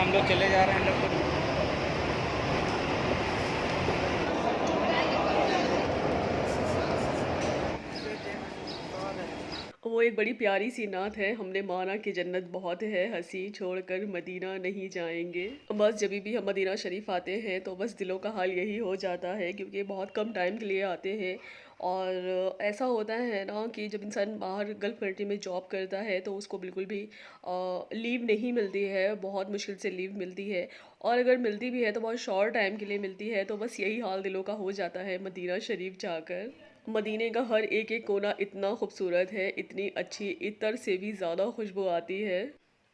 हम लोग चले जा रहे हैं अंदर तो। वो एक बड़ी प्यारी सी नात है, हमने माना कि जन्नत बहुत है हंसी छोड़कर मदीना नहीं जाएंगे। बस जब भी हम मदीना शरीफ आते हैं तो बस दिलों का हाल यही हो जाता है, क्योंकि बहुत कम टाइम के लिए आते हैं। और ऐसा होता है ना कि जब इंसान बाहर गल्फ़ कंट्री में जॉब करता है तो उसको बिल्कुल भी लीव नहीं मिलती है, बहुत मुश्किल से लीव मिलती है। और अगर मिलती भी है तो बहुत शॉर्ट टाइम के लिए मिलती है, तो बस यही हाल दिलों का हो जाता है मदीना शरीफ जाकर। मदीने का हर एक कोना इतना खूबसूरत है, इतनी अच्छी इत्र से भी ज़्यादा खुशबू आती है।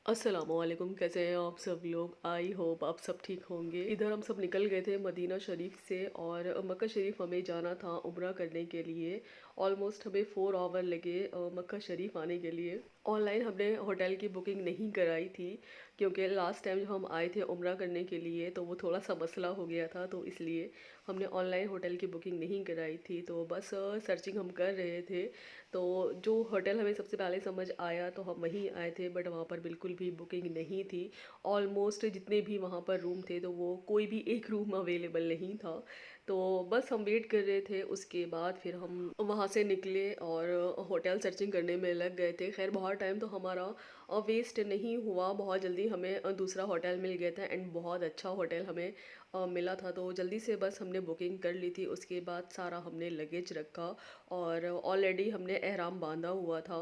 अस्सलामुअलैकुम, कैसे हैं आप सब लोग? आई होप आप सब ठीक होंगे। इधर हम सब निकल गए थे मदीना शरीफ से, और मक्का शरीफ हमें जाना था उम्रा करने के लिए। ऑलमोस्ट हमें 4 आवर लगे मक्का शरीफ आने के लिए। ऑनलाइन हमने होटल की बुकिंग नहीं कराई थी, क्योंकि लास्ट टाइम जब हम आए थे उम्रा करने के लिए तो वो थोड़ा सा मसला हो गया था, तो इसलिए हमने ऑनलाइन होटल की बुकिंग नहीं कराई थी। तो बस सर्चिंग हम कर रहे थे, तो जो होटल हमें सबसे पहले समझ आया तो हम वहीं आए थे, बट वहाँ पर बिल्कुल भी बुकिंग नहीं थी। ऑलमोस्ट जितने भी वहाँ पर रूम थे तो वो कोई भी एक रूम अवेलेबल नहीं था। तो बस हम वेट कर रहे थे, उसके बाद फिर हम वहाँ से निकले और होटल सर्चिंग करने में लग गए थे। खैर बहुत टाइम तो हमारा वेस्ट नहीं हुआ, बहुत जल्दी हमें दूसरा होटल मिल गया था, एंड बहुत अच्छा होटल हमें मिला था। तो जल्दी से बस हमने बुकिंग कर ली थी, उसके बाद सारा हमने लगेज रखा, और ऑलरेडी हमने एहराम बांधा हुआ था।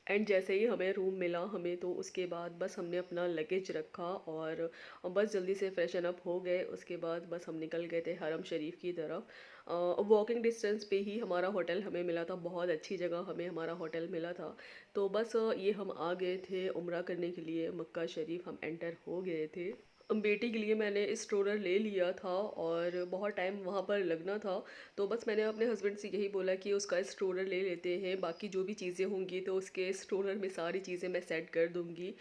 एंड जैसे ही हमें रूम मिला हमें, तो उसके बाद बस हमने अपना लगेज रखा और बस जल्दी से फ्रेशन अप हो गए। उसके बाद बस हम निकल गए थे हरम शरीफ की तरफ। वॉकिंग डिस्टेंस पे ही हमारा होटल हमें मिला था, बहुत अच्छी जगह हमें हमारा होटल मिला था। तो बस ये हम आ गए थे उम्रा करने के लिए, मक्का शरीफ हम एंटर हो गए थे। बेटी के लिए मैंने स्ट्रोलर ले लिया था, और बहुत टाइम वहाँ पर लगना था। तो बस मैंने अपने हस्बैंड से यही बोला कि उसका स्ट्रोलर ले लेते हैं, बाकी जो भी चीज़ें होंगी तो उसके स्ट्रोलर में सारी चीज़ें मैं सेट कर दूँगी।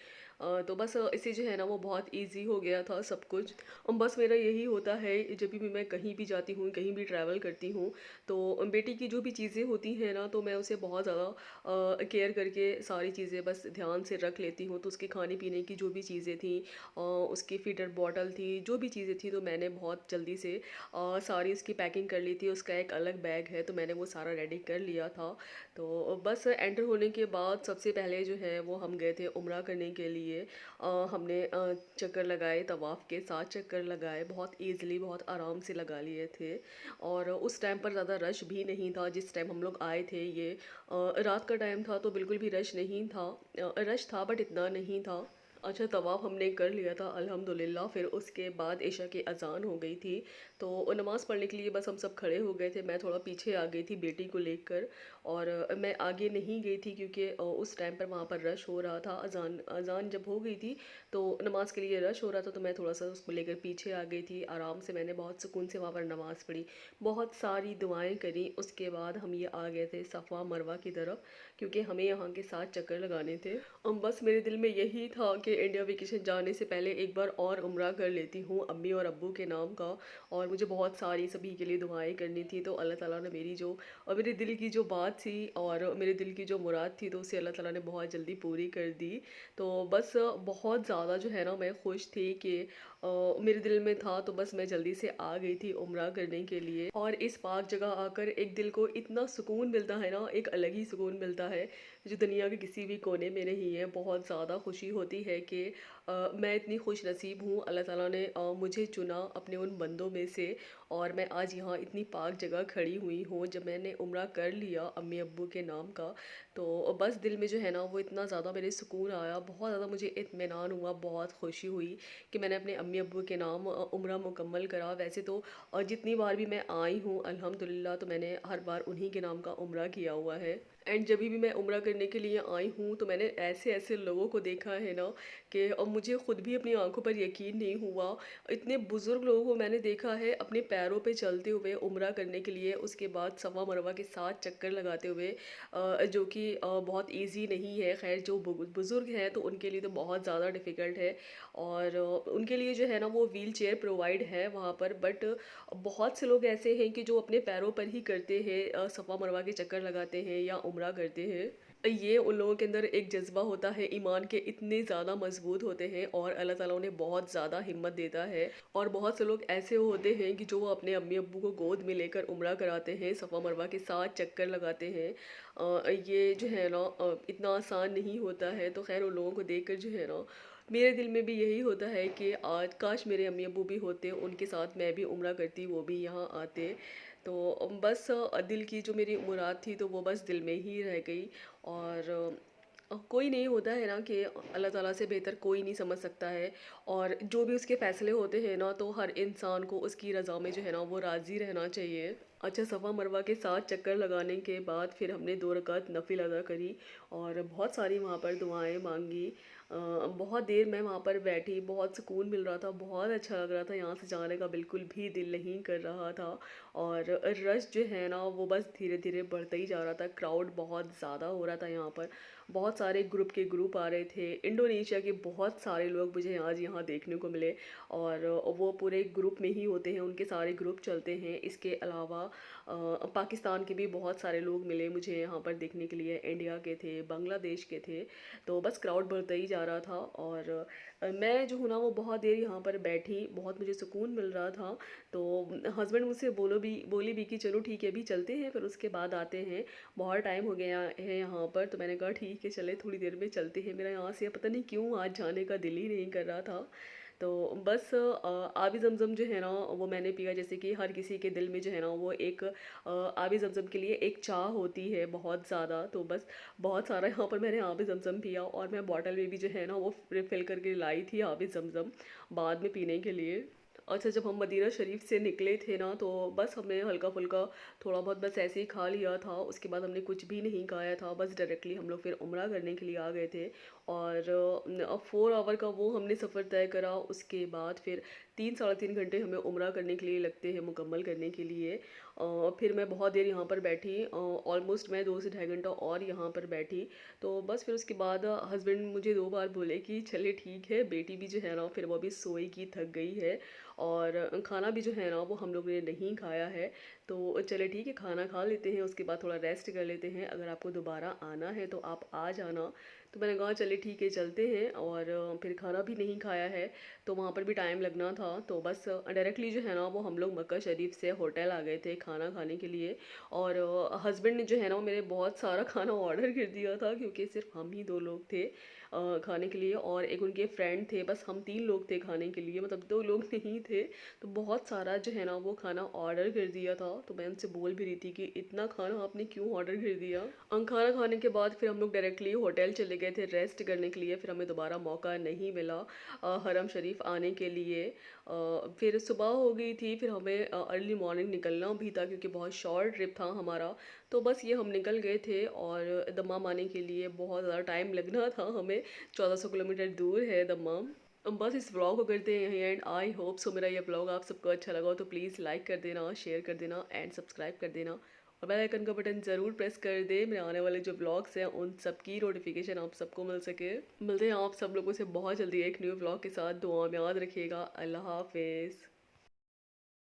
तो बस इससे जो है ना वो बहुत इजी हो गया था सब कुछ। बस मेरा यही होता है जब भी मैं कहीं भी जाती हूँ, कहीं भी ट्रैवल करती हूँ, तो बेटी की जो भी चीज़ें होती हैं ना, तो मैं उसे बहुत ज़्यादा केयर करके सारी चीज़ें बस ध्यान से रख लेती हूँ। तो उसके खाने पीने की जो भी चीज़ें थी, उसकी फीडर बॉटल थी, जो भी चीज़ें थी, तो मैंने बहुत जल्दी से सारी उसकी पैकिंग कर ली थी। उसका एक अलग बैग है, तो मैंने वो सारा रेडी कर लिया था। तो बस एंटर होने के बाद सबसे पहले जो है वो हम गए थे उम्रा करने के लिए। हमने चक्कर लगाए, तवाफ़ के 7 चक्कर लगाए, बहुत ईज़िली बहुत आराम से लगा लिए थे। और उस टाइम पर ज़्यादा रश भी नहीं था, जिस टाइम हम लोग आए थे ये रात का टाइम था, तो बिल्कुल भी रश नहीं था। रश था बट इतना नहीं था। अच्छा, तवाफ़ हमने कर लिया था अल्हम्दुलिल्लाह। फिर उसके बाद इशा की अज़ान हो गई थी, तो नमाज़ पढ़ने के लिए बस हम सब खड़े हो गए थे। मैं थोड़ा पीछे आ गई थी बेटी को लेकर, और मैं आगे नहीं गई थी क्योंकि उस टाइम पर वहाँ पर रश हो रहा था। अज़ान अज़ान जब हो गई थी तो नमाज़ के लिए रश हो रहा था, तो मैं थोड़ा सा उसको लेकर पीछे आ गई थी। आराम से मैंने बहुत सुकून से वहाँ पर नमाज़ पढ़ी, बहुत सारी दुआएं करी। उसके बाद हम ये आ गए थे सफ़ा मरवा की तरफ, क्योंकि हमें यहाँ के 7 चक्कर लगाने थे। बस मेरे दिल में यही था कि इंडिया वेकेशन जाने से पहले एक बार और उम्रा कर लेती हूँ अम्मी और अब्बू के नाम का। और मुझे बहुत सारी सभी के लिए दुआएं करनी थी, तो अल्लाह ताला ने मेरी जो और मेरे दिल की जो बात थी और मेरे दिल की जो मुराद थी, तो उसे अल्लाह ताला ने बहुत जल्दी पूरी कर दी। तो बस बहुत ज़्यादा जो है ना मैं खुश थी कि मेरे दिल में था, तो बस मैं जल्दी से आ गई थी उम्रा करने के लिए। और इस पाक जगह आकर एक दिल को इतना सुकून मिलता है ना, एक अलग ही सुकून मिलता है जो दुनिया के किसी भी कोने में नहीं है। बहुत ज़्यादा खुशी होती है कि मैं इतनी खुश नसीब हूँ, अल्लाह ताला ने मुझे चुना अपने उन बंदों में से, और मैं आज यहाँ इतनी पाक जगह खड़ी हुई हूँ जब मैंने उम्रा कर लिया अम्मी अब्बू के नाम का। तो बस दिल में जो है ना वो इतना ज़्यादा मेरे सुकून आया, बहुत ज़्यादा मुझे इत्मीनान हुआ, बहुत खुशी हुई कि मैंने अपने अम्मी अब्बू के नाम उम्रा मुकम्मल करा। वैसे तो जितनी बार भी मैं आई हूँ अल्हम्दुलिल्लाह, तो मैंने हर बार उन्हीं के नाम का उम्रा किया हुआ है। एंड जब भी मैं उम्रा करने के लिए आई हूँ तो मैंने ऐसे ऐसे लोगों को देखा है ना कि मुझे खुद भी अपनी आंखों पर यकीन नहीं हुआ। इतने बुज़ुर्ग लोगों को मैंने देखा है अपने पैरों पे चलते हुए उम्रा करने के लिए, उसके बाद सवा मरवा के 7 चक्कर लगाते हुए, जो कि बहुत इजी नहीं है। खैर जो बुज़ुर्ग हैं तो उनके लिए तो बहुत ज़्यादा डिफ़िकल्ट है, और उनके लिए जो है ना वो व्हील चेयर प्रोवाइड है वहाँ पर। बट बहुत से लोग ऐसे हैं कि जो अपने पैरों पर ही करते हैं, सफ़ा मरवा के चक्कर लगाते हैं या उम्रा करते हैं। ये उन लोगों के अंदर एक जज़्बा होता है, ईमान के इतने ज़्यादा मज़बूत होते हैं और अल्लाह ताला उन्हें बहुत ज़्यादा हिम्मत देता है। और बहुत से लोग ऐसे होते हैं कि जो वो अपने अम्मी-अब्बू को गोद में लेकर उम्रा कराते हैं, सफ़ा मरवा के 7 चक्कर लगाते हैं। ये जो है ना इतना आसान नहीं होता है, तो ख़ैर उन लोगों को देखकर जो है ना मेरे दिल में भी यही होता है कि आज काश मेरे अम्मी-अब्बू भी होते, उनके साथ मैं भी उम्रा करती, वो भी यहाँ आते। तो बस दिल की जो मेरी मुराद थी तो वो बस दिल में ही रह गई। और कोई नहीं होता है ना कि अल्लाह ताला से बेहतर कोई नहीं समझ सकता है। और जो भी उसके फ़ैसले होते हैं ना तो हर इंसान को उसकी रज़ा में जो है ना वो राज़ी रहना चाहिए। अच्छा, सफ़ा मरवा के 7 चक्कर लगाने के बाद फिर हमने 2 रकात नफ़िल अदा करी और बहुत सारी वहाँ पर दुआएँ माँगी। बहुत देर मैं वहाँ पर बैठी, बहुत सुकून मिल रहा था, बहुत अच्छा लग रहा था, यहाँ से जाने का बिल्कुल भी दिल नहीं कर रहा था। और रश जो है ना वो बस धीरे-धीरे बढ़ता ही जा रहा था, क्राउड बहुत ज़्यादा हो रहा था यहाँ पर। बहुत सारे ग्रुप के ग्रुप आ रहे थे, इंडोनेशिया के बहुत सारे लोग मुझे आज यहाँ देखने को मिले। और वो पूरे ग्रुप में ही होते हैं, उनके सारे ग्रुप चलते हैं। इसके अलावा पाकिस्तान के भी बहुत सारे लोग मिले मुझे यहाँ पर देखने के लिए, इंडिया के थे, बांग्लादेश के थे। तो बस क्राउड बढ़ता ही जा रहा था। और मैं जो हूँ ना वो बहुत देर यहाँ पर बैठी, बहुत मुझे सुकून मिल रहा था। तो हस्बैंड मुझसे बोली भी कि चलो ठीक है अभी चलते हैं, फिर उसके बाद आते हैं, बहुत टाइम हो गया है यहाँ पर। तो मैंने कहा ठीक है चले थोड़ी देर में चलते हैं, मेरा यहाँ से पता नहीं क्यों आज जाने का दिल ही नहीं कर रहा था। तो बस आबी ज़मज़म जो है ना वो मैंने पिया, जैसे कि हर किसी के दिल में जो है ना वो एक आबी ज़मज़म के लिए एक चाह होती है बहुत ज़्यादा। तो बस बहुत सारा यहाँ पर मैंने आबी ज़मज़म पिया और मैं बॉटल में भी जो है ना वो रिफ़िल करके लाई थी आबी ज़मज़म बाद में पीने के लिए। अच्छा, जब हम मदीना शरीफ से निकले थे ना तो बस हमने हल्का-फुल्का थोड़ा बहुत बस ऐसे ही खा लिया था, उसके बाद हमने कुछ भी नहीं खाया था, बस डायरेक्टली हम लोग फिर उम्रा करने के लिए आ गए थे। और 4 आवर का वो हमने सफ़र तय करा, उसके बाद फिर 3 साढ़े 3 घंटे हमें उम्रा करने के लिए लगते हैं, मुकम्मल करने के लिए। फिर मैं बहुत देर यहाँ पर बैठी, ऑलमोस्ट मैं 2 से ढाई घंटा और यहाँ पर बैठी। तो बस फिर उसके बाद हस्बैंड मुझे 2 बार बोले कि चलिए ठीक है, बेटी भी जो है ना फिर वो भी सोएगी, थक गई है। और खाना भी जो है ना वो हम लोग ने नहीं खाया है। तो चलिए ठीक है खाना खा लेते हैं, उसके बाद थोड़ा रेस्ट कर लेते हैं, अगर आपको दोबारा आना है तो आप आ जाना। तो मैंने कहा चलिए ठीक है चलते हैं। और फिर खाना भी नहीं खाया है तो वहाँ पर भी टाइम लगना था। तो बस डायरेक्टली जो है ना वो हम लोग मक्का शरीफ से होटल आ गए थे खाना खाने के लिए। और हस्बैंड ने जो है ना वो मेरे बहुत सारा खाना ऑर्डर कर दिया था, क्योंकि सिर्फ हम ही 2 लोग थे खाने के लिए, और एक उनके फ्रेंड थे, बस हम 3 लोग थे खाने के लिए, मतलब 2 लोग नहीं थे। तो बहुत सारा जो है ना वो खाना ऑर्डर कर दिया था। तो मैं उनसे बोल भी रही थी कि इतना खाना आपने क्यों ऑर्डर कर दिया। खाना खाने के बाद फिर हम लोग डायरेक्टली होटल चले गए थे रेस्ट करने के लिए, फिर हमें दोबारा मौका नहीं मिला हरम शरीफ आने के लिए। फिर सुबह हो गई थी, फिर हमें अर्ली मॉर्निंग निकलना भी था क्योंकि बहुत शॉर्ट ट्रिप था हमारा। तो बस ये हम निकल गए थे और दम्माम आने के लिए बहुत ज़्यादा टाइम लगना था हमें, 1400 किलोमीटर दूर है दम्माम। बस इस व्लॉग को करते हैं यहीं एंड। आई होप सो मेरा ये व्लॉग आप सबको अच्छा लगा हो तो प्लीज़ लाइक कर देना, शेयर कर देना एंड सब्सक्राइब कर देना, और बेल आइकन का बटन ज़रूर प्रेस कर दे, मेरे आने वाले जो व्लॉग्स हैं उन सब की नोटिफिकेशन आप सबको मिल सके। मिलते हैं आप सब लोगों से बहुत जल्दी एक न्यू व्लॉग के साथ। दुआ में याद रखिएगा। अल्लाह हाफिज़।